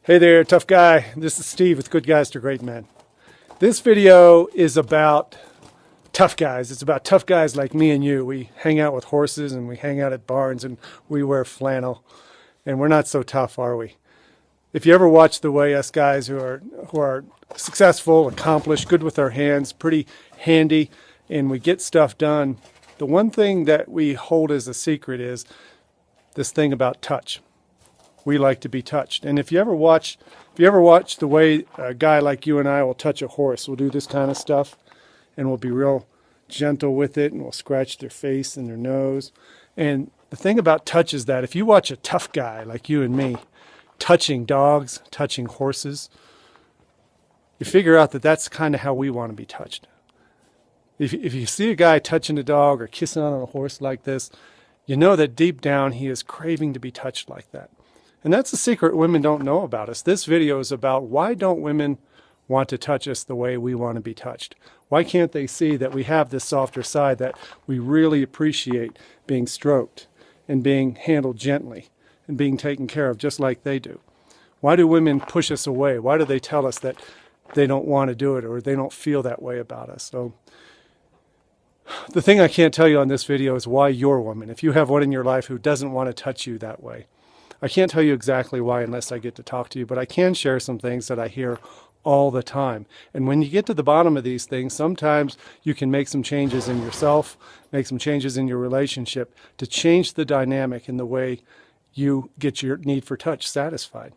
Hey there, tough guy. This is Steve with Good Guys to Great Men. This video is about tough guys. It's about tough guys like me and you. We hang out with horses and we hang out at barns and we wear flannel. And we're not so tough, are we? If you ever watch the way us guys who are successful, accomplished, good with our hands, pretty handy, and we get stuff done, the one thing that we hold as a secret is this thing about touch. We like to be touched. And if you ever watch the way a guy like you and I will touch a horse, we'll do this kind of stuff and we'll be real gentle with it and we'll scratch their face and their nose. And the thing about touch is that if you watch a tough guy like you and me touching dogs, touching horses, you figure out that that's kind of how we want to be touched. If you see a guy touching a dog or kissing on a horse like this, you know that deep down he is craving to be touched like that. And that's a secret women don't know about us. This video is about why don't women want to touch us the way we want to be touched? Why can't they see that we have this softer side, that we really appreciate being stroked and being handled gently and being taken care of just like they do? Why do women push us away? Why do they tell us that they don't want to do it or they don't feel that way about us? So the thing I can't tell you on this video is why you're a woman. If you have one in your life who doesn't want to touch you that way, I can't tell you exactly why unless I get to talk to you, but I can share some things that I hear all the time. And when you get to the bottom of these things, sometimes you can make some changes in yourself, make some changes in your relationship to change the dynamic in the way you get your need for touch satisfied.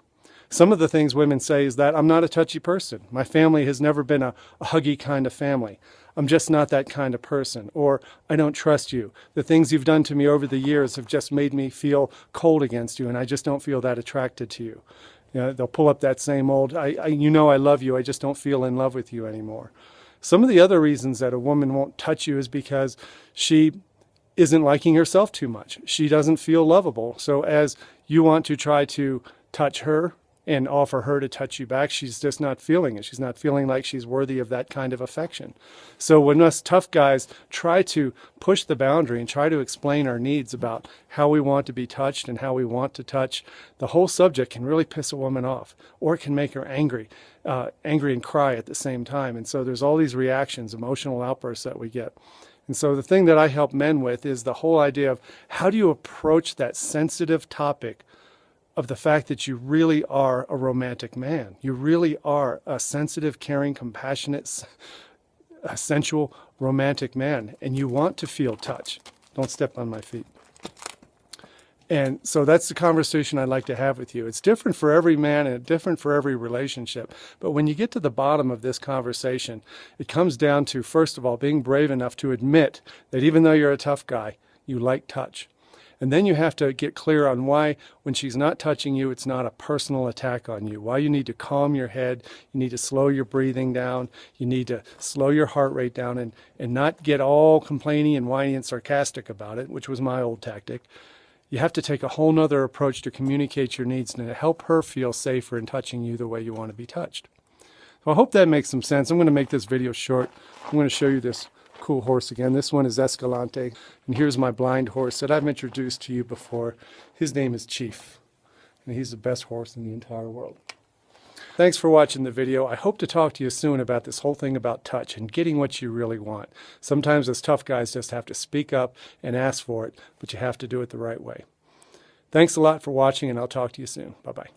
Some of the things women say is that I'm not a touchy person. My family has never been a huggy kind of family. I'm just not that kind of person. Or I don't trust you. The things you've done to me over the years have just made me feel cold against you and I just don't feel that attracted to you. You know, they'll pull up that same old, you know I love you, I just don't feel in love with you anymore. Some of the other reasons that a woman won't touch you is because she isn't liking herself too much. She doesn't feel lovable. So as you want to try to touch her and offer her to touch you back, she's just not feeling it. She's not feeling like she's worthy of that kind of affection. So when us tough guys try to push the boundary and try to explain our needs about how we want to be touched and how we want to touch, the whole subject can really piss a woman off, or it can make her angry and cry at the same time. And so there's all these reactions, emotional outbursts that we get. And so the thing that I help men with is the whole idea of how do you approach that sensitive topic of the fact that you really are a romantic man. You really are a sensitive, caring, compassionate, sensual, romantic man. And you want to feel touch. Don't step on my feet. And so that's the conversation I'd like to have with you. It's different for every man and different for every relationship. But when you get to the bottom of this conversation, it comes down to, first of all, being brave enough to admit that even though you're a tough guy, you like touch. And then you have to get clear on why, when she's not touching you, it's not a personal attack on you. Why you need to calm your head, you need to slow your breathing down, you need to slow your heart rate down and not get all complaining and whiny and sarcastic about it, which was my old tactic. You have to take a whole nother approach to communicate your needs and to help her feel safer in touching you the way you want to be touched. So I hope that makes some sense. I'm going to make this video short. I'm going to show you this cool horse again. This one is Escalante, and here's my blind horse that I've introduced to you before. His name is Chief, and he's the best horse in the entire world. Thanks for watching the video. I hope to talk to you soon about this whole thing about touch and getting what you really want. Sometimes us tough guys just have to speak up and ask for it, but you have to do it the right way. Thanks a lot for watching, and I'll talk to you soon. Bye-bye.